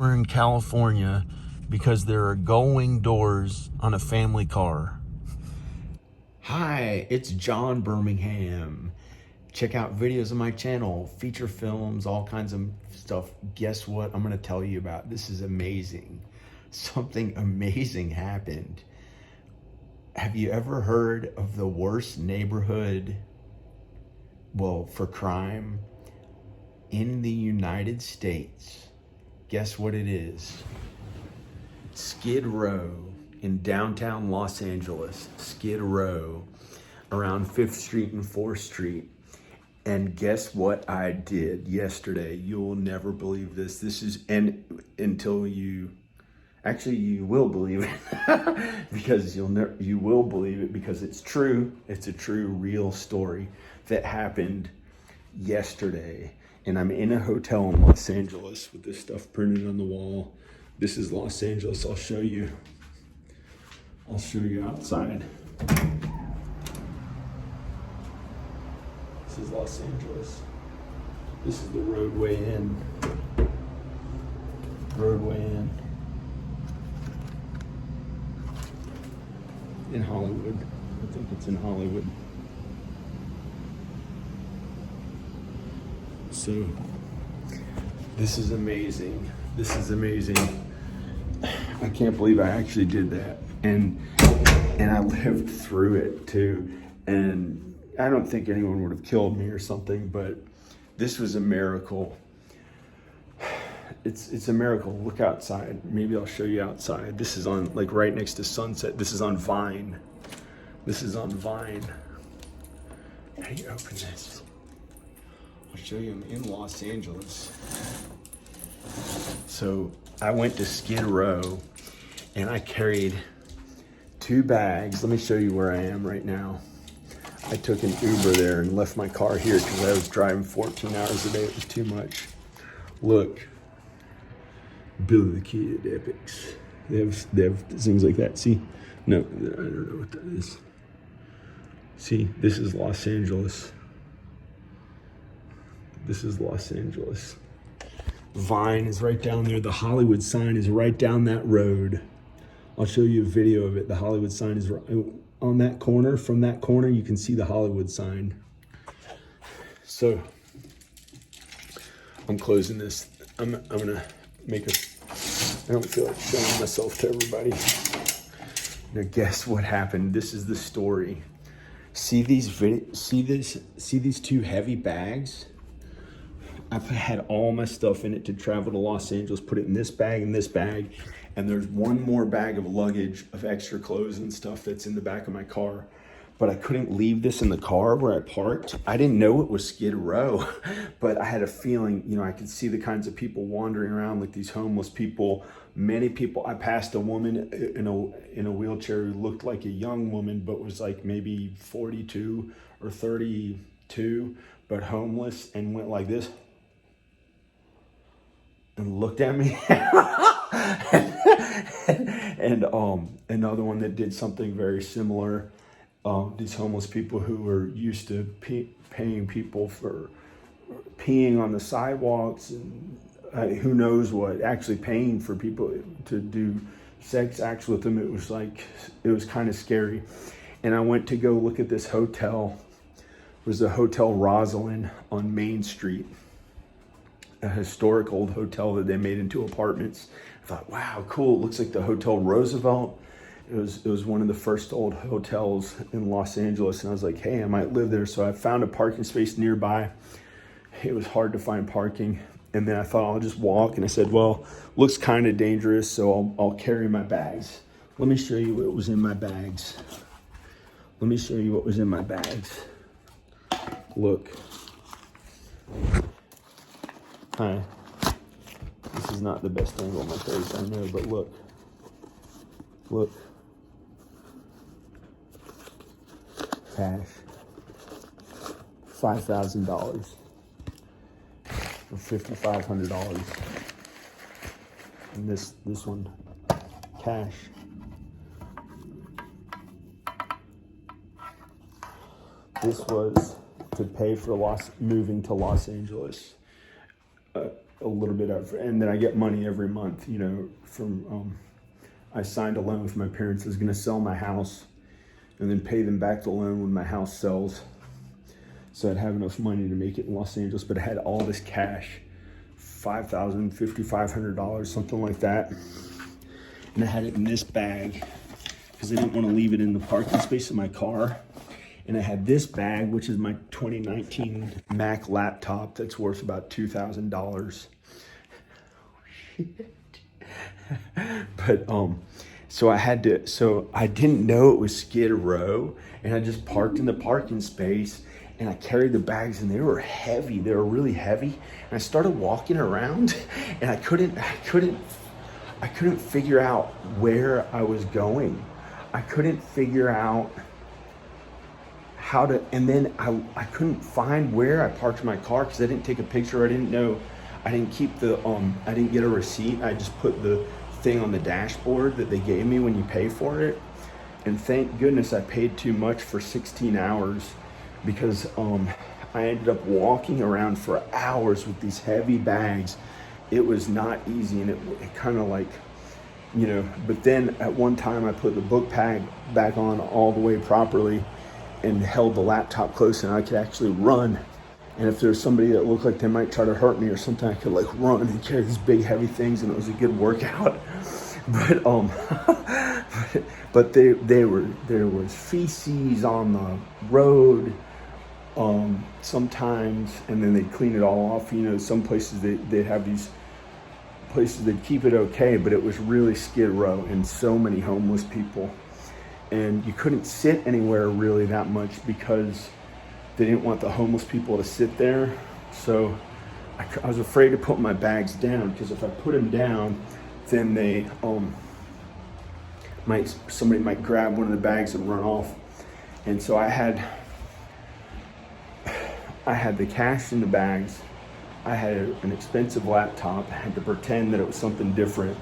We're in California because there are going doors on a family car. Hi, it's John Birmingham. Check out videos on my channel, feature films, all kinds of stuff. Guess what I'm going to tell you about? This is amazing. Something amazing happened. Have you ever heard of the worst neighborhood, for crime in the United States? Guess what it is? Skid Row in downtown Los Angeles. Skid Row around 5th Street and 4th Street. And guess what I did yesterday? You'll never believe this. You will believe it because you will believe it because it's true. It's a true, real story that happened yesterday. And I'm in a hotel in Los Angeles with this stuff printed on the wall. This is Los Angeles. I'll show you outside. This is Los Angeles. This is the roadway in. In Hollywood. I think it's in Hollywood. So, this is amazing. I can't believe I actually did that. And I lived through it too. And I don't think anyone would have killed me or something, but this was a miracle. It's a miracle. Look outside. Maybe I'll show you outside. This is on right next to Sunset. This is on Vine. How do you open this? I'll show you. I'm in Los Angeles. So I went to Skid Row and I carried 2 bags. Let me show you where I am right now. I took an Uber there and left my car here because I was driving 14 hours a day. It was too much. Look. Billy the Kid Epics. They have things like that. See? No, I don't know what that is. See, this is Los Angeles. Vine is right down there. The Hollywood sign is right down that road. I'll show you a video of it. The Hollywood sign is right on that corner. From that corner, you can see the Hollywood sign. So, I'm closing this. I'm gonna make I don't feel like showing myself to everybody. Now, guess what happened? This is the story. See these 2 heavy bags? I've had all my stuff in it to travel to Los Angeles, put it in this bag and this bag. And there's one more bag of luggage of extra clothes and stuff that's in the back of my car. But I couldn't leave this in the car where I parked. I didn't know it was Skid Row, but I had a feeling, I could see the kinds of people wandering around, like these homeless people, many people. I passed a woman in a wheelchair who looked like a young woman, but was like maybe 42 or 32, but homeless, and went like this and looked at me. and another one that did something very similar. These homeless people who were used to paying people for peeing on the sidewalks and who knows what, actually paying for people to do sex acts with them. It was kind of scary. And I went to go look at this hotel. It was the Hotel Rosslyn on Main Street, a historic old hotel that they made into apartments. I thought, wow, cool. It looks like the Hotel Roosevelt. It was one of the first old hotels in Los Angeles, and I was like, hey, I might live there. So I found a parking space nearby. It was hard to find parking, and then I thought I'll just walk, and I said, well, looks kind of dangerous, so I'll carry my bags. Let me show you what was in my bags. Look. Hi. This is not the best angle of my face, I know, but look. Cash, $5,000 or $5,500, and this one, cash. This was to pay for moving to Los Angeles. a little bit of, and then I get money every month, you know, from, I signed a loan with my parents. I was going to sell my house and then pay them back the loan when my house sells. So I'd have enough money to make it in Los Angeles, but I had all this cash, $5,000, $5,500, something like that. And I had it in this bag because I didn't want to leave it in the parking space of my car. And I had this bag, which is my 2019 Mac laptop that's worth about $2,000. But so I didn't know it was Skid Row, and I just parked in the parking space, and I carried the bags, and they were heavy. They were really heavy. And I started walking around, and I couldn't figure out where I was going. I couldn't figure out how to, and then I couldn't find where I parked my car because I didn't take a picture. I didn't know, I didn't keep the, I didn't get a receipt. I just put the thing on the dashboard that they gave me when you pay for it. And thank goodness I paid too much for 16 hours because I ended up walking around for hours with these heavy bags. It was not easy, and it kind of like, you know, but then at one time I put the book bag back on all the way properly and held the laptop close, and I could actually run. And if there's somebody that looked like they might try to hurt me or something, I could like run and carry these big heavy things, and it was a good workout. But but there was feces on the road sometimes, and then they'd clean it all off. You know, some places they'd have these places that keep it okay, but it was really Skid Row and so many homeless people. And you couldn't sit anywhere really that much because they didn't want the homeless people to sit there. So I was afraid to put my bags down because if I put them down, then they somebody might grab one of the bags and run off. And so I had the cash in the bags. I had an expensive laptop. I had to pretend that it was something different.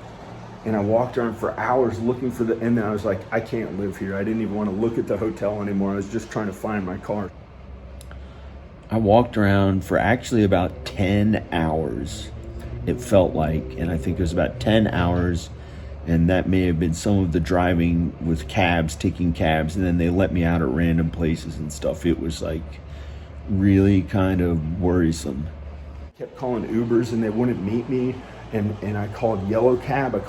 And I walked around for hours looking for and then I was like, I can't live here. I didn't even want to look at the hotel anymore. I was just trying to find my car. I walked around for actually about 10 hours, it felt like. And I think it was about 10 hours. And that may have been some of the driving with cabs, taking cabs. And then they let me out at random places and stuff. It was like really kind of worrisome. I kept calling Ubers and they wouldn't meet me. And I called Yellow Cab, but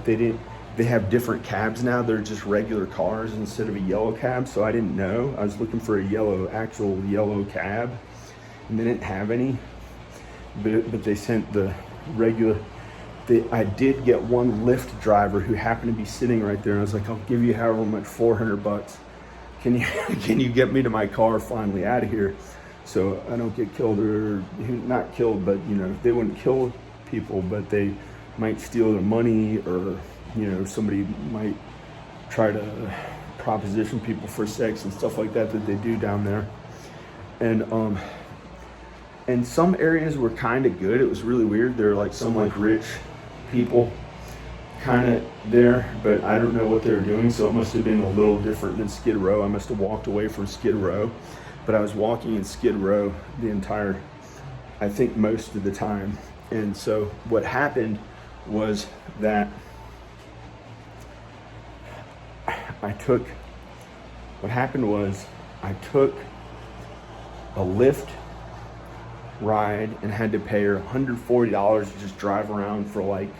they have different cabs now. They're just regular cars instead of a yellow cab, so I didn't know. I was looking for actual yellow cab, and they didn't have any, but they sent the regular. I did get one Lyft driver who happened to be sitting right there, and I was like, I'll give you however much, $400. Can you get me to my car finally out of here so I don't get killed, or not killed, but you know, they wouldn't kill people, but they might steal their money, or you know, somebody might try to proposition people for sex and stuff like that they do down there. And some areas were kind of good. It was really weird. There were like some like rich people kind of there, but I don't know what they were doing, so it must have been a little different than Skid Row. I must have walked away from Skid Row, but I was walking in Skid Row I think most of the time. And so what happened was that I took a Lyft ride and had to pay her $140 to just drive around for like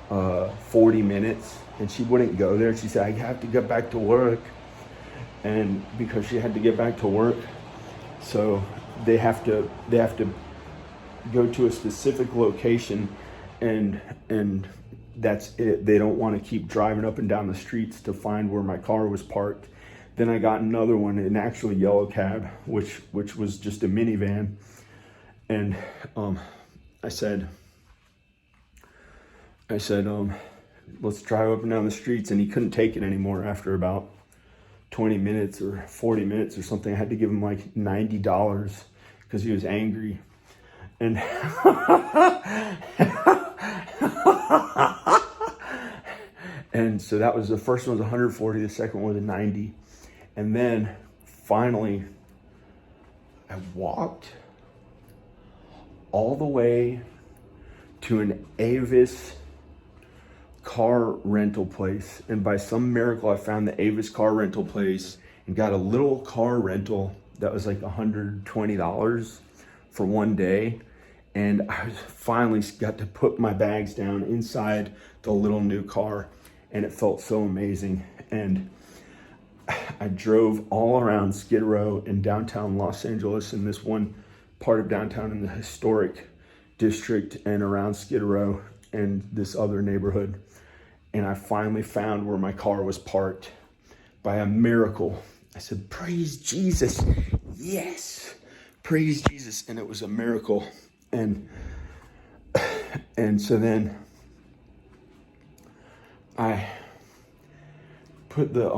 40 minutes. And she wouldn't go there. She said, I have to get back to work. And because she had to get back to work, so they have to go to a specific location, and that's it. They don't want to keep driving up and down the streets to find where my car was parked. Then I got another one, an actual yellow cab, which was just a minivan. And I said, let's drive up and down the streets. And he couldn't take it anymore after about 20 minutes or 40 minutes or something. I had to give him like $90 because he was angry. And and so that was, the first one was 140, the second one was 90. And then finally I walked all the way to an Avis car rental place. And by some miracle, I found the Avis car rental place and got a little car rental that was like $120 for one day. And I finally got to put my bags down inside the little new car, and it felt so amazing. And I drove all around Skid Row in downtown Los Angeles, in this one part of downtown in the historic district, and around Skid Row and this other neighborhood. And I finally found where my car was parked by a miracle. I said, praise Jesus. Yes, praise Jesus. And it was a miracle. And so then I put the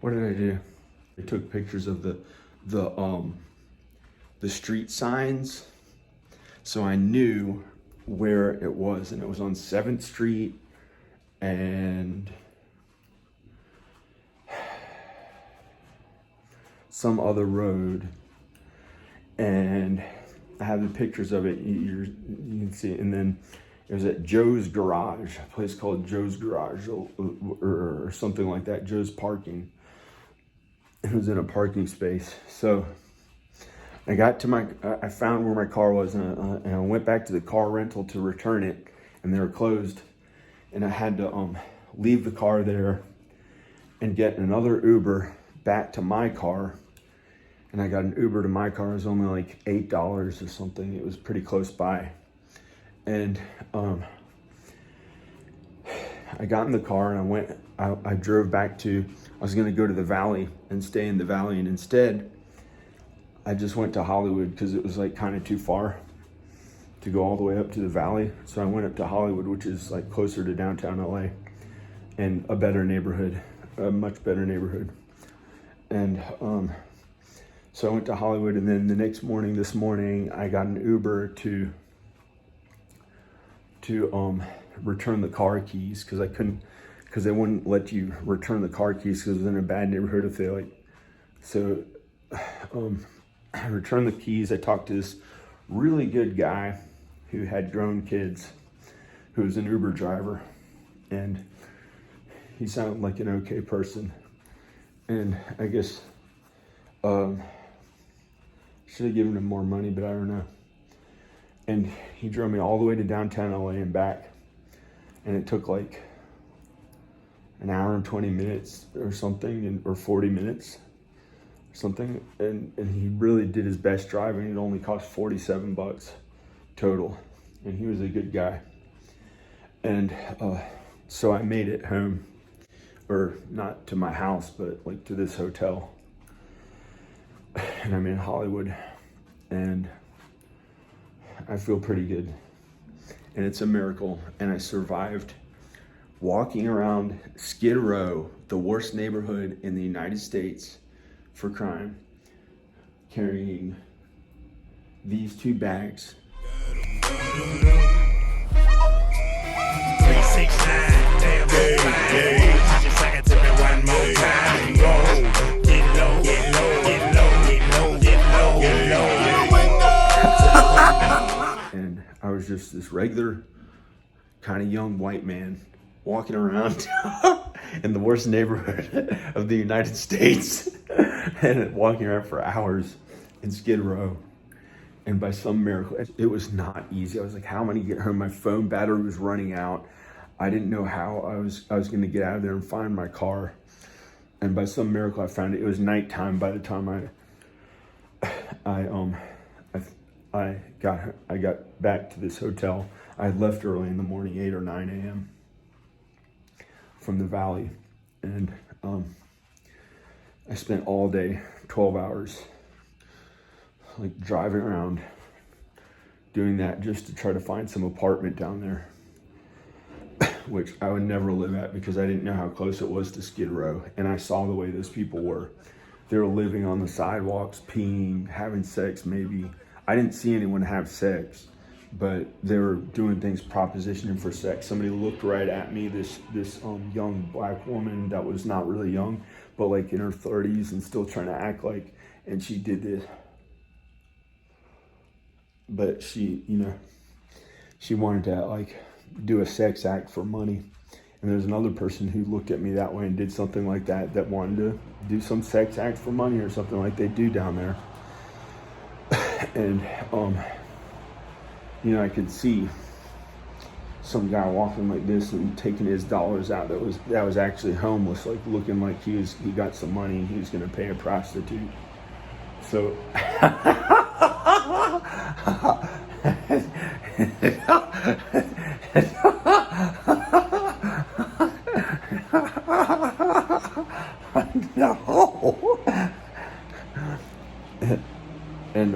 what did I do? I took pictures of the street signs, so I knew where it was, and it was on 7th Street and some other road, and I have the pictures of it. You can see it. And then it was at Joe's Garage, a place called Joe's Garage, or something like that, Joe's Parking. It was in a parking space. So I got to I found where my car was, and I went back to the car rental to return it, and they were closed. And I had to leave the car there and get another Uber back to my car. And I got an Uber to my car. It was only like $8 or something. It was pretty close by. And I got in the car and I drove back I was gonna go to the Valley and stay in the Valley. And instead, I just went to Hollywood because it was like kind of too far to go all the way up to the Valley. So I went up to Hollywood, which is like closer to downtown LA and a better neighborhood, a much better neighborhood. And so I went to Hollywood, and then the next morning, this morning, I got an Uber to return the car keys, because they wouldn't let you return the car keys because it was in a bad neighborhood if they so I returned the keys. I talked to this really good guy who had grown kids, who was an Uber driver, and he sounded like an okay person. And I guess should have given him more money, but I don't know. And he drove me all the way to downtown LA and back. And it took like an hour and 20 minutes or something, or 40 minutes or something. And he really did his best driving. It only cost $47 total. And he was a good guy. And so I made it home, or not to my house, but like to this hotel. And I'm in Hollywood, and I feel pretty good. And it's a miracle. And I survived walking around Skid Row, the worst neighborhood in the United States for crime, carrying these two bags. 369, damn, just like it to me one more time. Go, get low, get low, get low, get low, get low, get low. And I was just this regular kind of young white man walking around in the worst neighborhood of the United States and walking around for hours in Skid Row. And by some miracle, it was not easy. I was like, how am I gonna get home? My phone battery was running out. I didn't know how I was gonna get out of there and find my car. And by some miracle, I found it. It was nighttime by the time I got back to this hotel. I had left early in the morning, 8 or 9 a.m. from the Valley. And I spent all day, 12 hours, like driving around doing that just to try to find some apartment down there, which I would never live at because I didn't know how close it was to Skid Row. And I saw the way those people were. They were living on the sidewalks, peeing, having sex maybe. I didn't see anyone have sex, but they were doing things, propositioning for sex. Somebody looked right at me, this young black woman that was not really young, but like in her 30s and still trying to act like and she did this. But she, you know, she wanted to like do a sex act for money. And there's another person who looked at me that way and did something like that, that wanted to do some sex act for money or something like they do down there. And, you know, I could see some guy walking like this and taking his dollars out that was actually homeless, like looking like he got some money and he was going to pay a prostitute. So no. And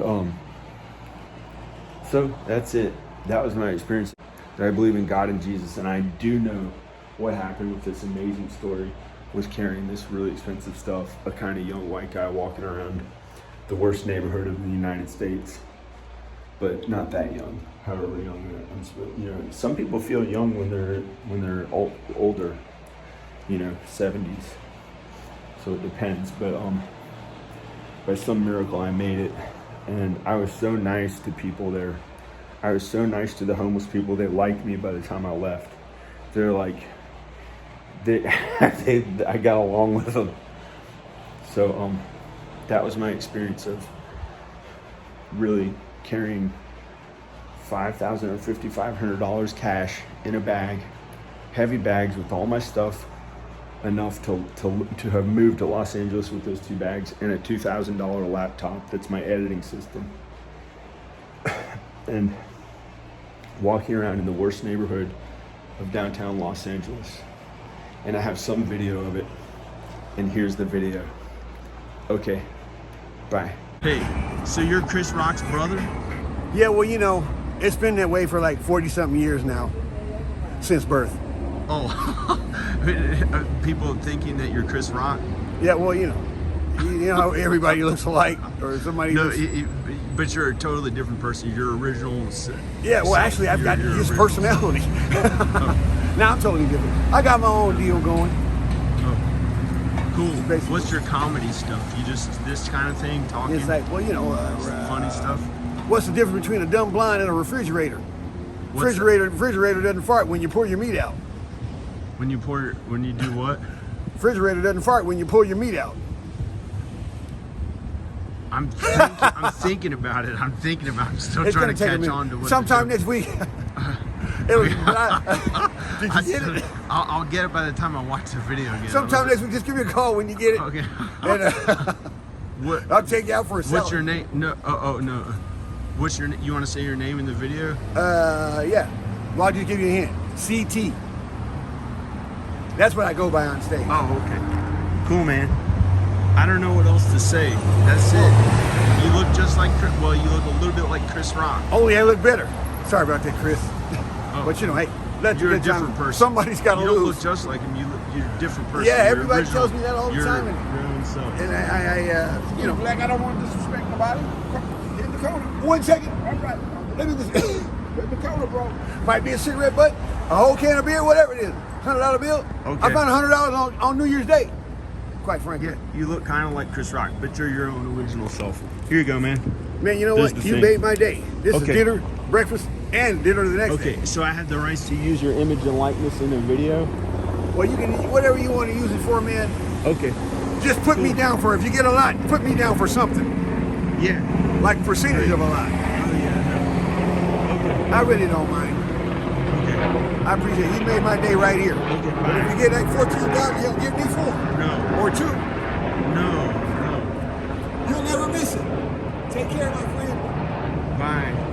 so that's it. That was my experience. That I believe in God and Jesus, and I do know what happened with this amazing story was carrying this really expensive stuff. A kind of young white guy walking around the worst neighborhood of the United States, but not that young. However young, you know, some people feel young when they're older, you know, 70s. So it depends, but by some miracle I made it, and I was so nice to people there. I was so nice to the homeless people. They liked me by the time I left. They're like, I got along with them. So that was my experience of really carrying $5,000 or $5,500 cash in a bag, heavy bags with all my stuff, enough to have moved to Los Angeles with those 2 bags and a $2,000 laptop that's my editing system. And walking around in the worst neighborhood of downtown Los Angeles. And I have some video of it. And here's the video. Okay, bye. Hey, so you're Chris Rock's brother? Yeah, well, you know, it's been that way for like 40-something years now, since birth. Oh, people thinking that you're Chris Rock? Yeah, well, you know how everybody looks alike, or somebody No, looks... but you're a totally different person. Your original. Yeah, well, actually, I've got his personality. Now I'm totally different. I got my own deal going. Oh, cool. Basically. What's your comedy stuff? You just this kind of thing, talking? It's like, well, you know... funny stuff? What's the difference between a dumb blind and a refrigerator? Refrigerator doesn't fart when you pour your meat out. When you do what? Refrigerator doesn't fart when you pull your meat out. I'm thinking about it. I'm still It's trying gonna to take a catch minute. on to what. Sometime next week. Did you get it? I'll get it by the time I watch the video again. Sometime next week, just give me a call when you get it. Okay. And, What? I'll take you out for a salad. What's your name? No. No. What's your? You want to say your name in the video? Yeah. Well, I'll just give you a hint. CT. That's what I go by on stage. Oh, okay. Cool, man. I don't know what else to say. That's it. You look just like Chris. Well, you look a little bit like Chris Rock. Only I look better. Sorry about that, Chris. Oh. But you know, hey, You're a different person. Somebody's got to lose. You don't look just like him. You're a different person. Yeah, You're everybody original. tells me that all the You're time. your own self. And I you know, like I don't want to disrespect nobody. Get in the corner. 1 second. All right. Let me just in the corner, bro. Might be a cigarette butt, a whole can of beer, whatever it is. $100 bill. Okay. I found $100 on New Year's Day. Quite frankly. Yeah, you look kind of like Chris Rock, but you're your own original self. Here you go, man. Man, you know This what? is the You thing. made my day. This is Okay. dinner, breakfast, and dinner the next day. Okay, so I had the rights to use your image and likeness in the video. Well, you can whatever you want to use it for, man. Okay. Just put me down for, if you get a lot, put me down for something. Yeah. Like percentage of a lot. Oh yeah. Okay. I really don't mind. Okay. I appreciate it. You made my day right here. Okay. But if you get like 14,000, you'll give me 4. No. Or 2. No. You'll never miss it. Take care, my friend. Bye.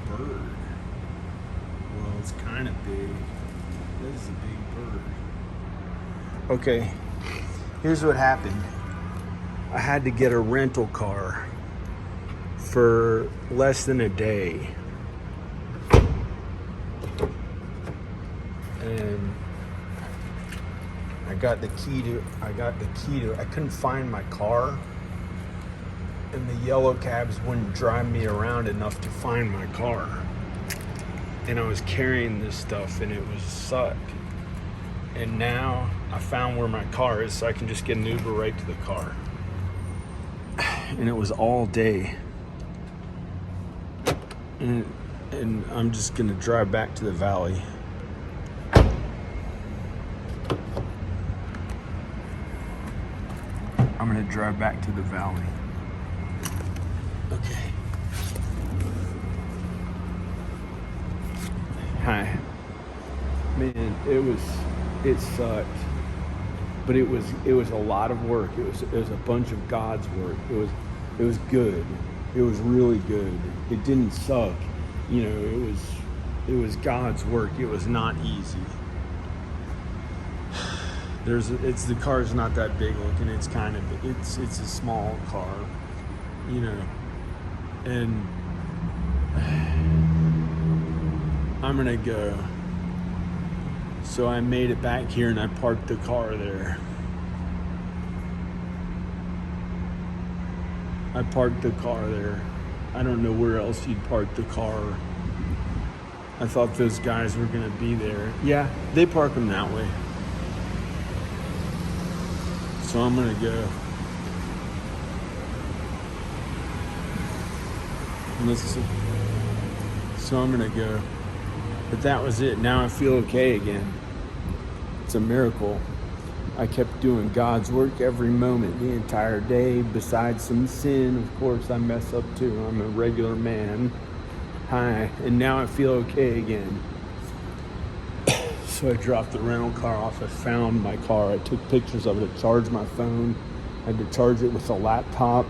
bird. Well, it's kind of big. This is a big bird. Okay, here's what happened. I had to get a rental car for less than a day. And I got the key to I couldn't find my car. And the yellow cabs wouldn't drive me around enough to find my car. And I was carrying this stuff and it was sucked. And now I found where my car is, so I can just get an Uber right to the car. And it was all day. And I'm just gonna drive back to the valley. I'm gonna drive back to the valley. Okay. Hi. Man, it sucked. But it was a lot of work. It was a bunch of God's work. It was good. It was really good. It didn't suck. You know, it was God's work. It was not easy. The car's not that big looking. It's a small car, you know. And I'm gonna go. So I made it back here and I parked the car there. I parked the car there. I don't know where else you'd park the car. I thought those guys were gonna be there. Yeah, they park them that way. So I'm gonna go. So I'm gonna go. But that was it. Now I feel okay again. It's a miracle. I kept doing God's work every moment, the entire day, besides some sin. Of course, I mess up too. I'm a regular man. Hi. And now I feel okay again. So I dropped the rental car off. I found my car. I took pictures of it. I charged my phone. I had to charge it with a laptop.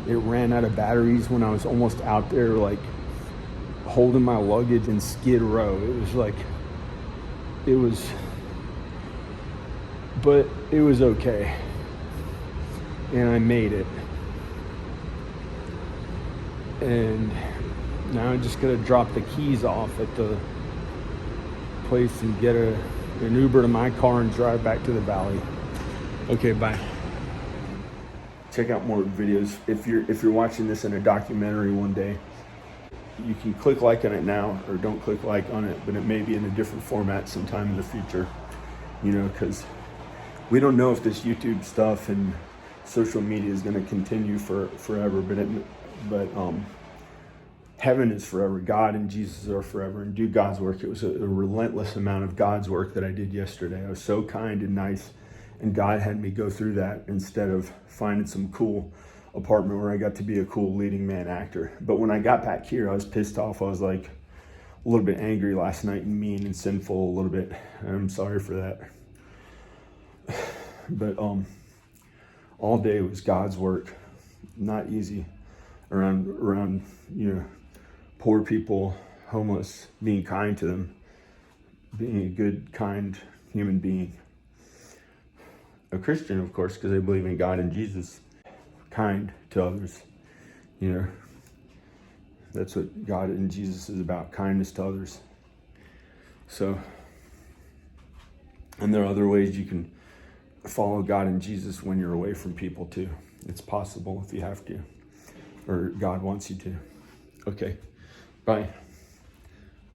It ran out of batteries when I was almost out there, like holding my luggage in Skid Row. But it was okay. And I made it. And now I'm just gonna drop the keys off at the place and get an Uber to my car and drive back to the valley. Okay, bye. Check out more videos. If you're watching this in a documentary one day, you can click like on it now or don't click like on it, but it may be in a different format sometime in the future, you know, because we don't know if this YouTube stuff and social media is going to continue forever, but heaven is forever. God and Jesus are forever, and do God's work. It was a relentless amount of God's work that I did yesterday. I was so kind and nice, and God had me go through that instead of finding some cool apartment where I got to be a cool leading man actor. But when I got back here, I was pissed off. I was like a little bit angry last night and mean and sinful a little bit. I'm sorry for that. But all day was God's work. Not easy around you know, poor people, homeless, being kind to them, being a good, kind human being. A Christian, of course, because I believe in God and Jesus. Kind to others, you know. That's what God and Jesus is about, kindness to others. So, and there are other ways you can follow God and Jesus when you're away from people too. It's possible if you have to, or God wants you to. Okay, bye.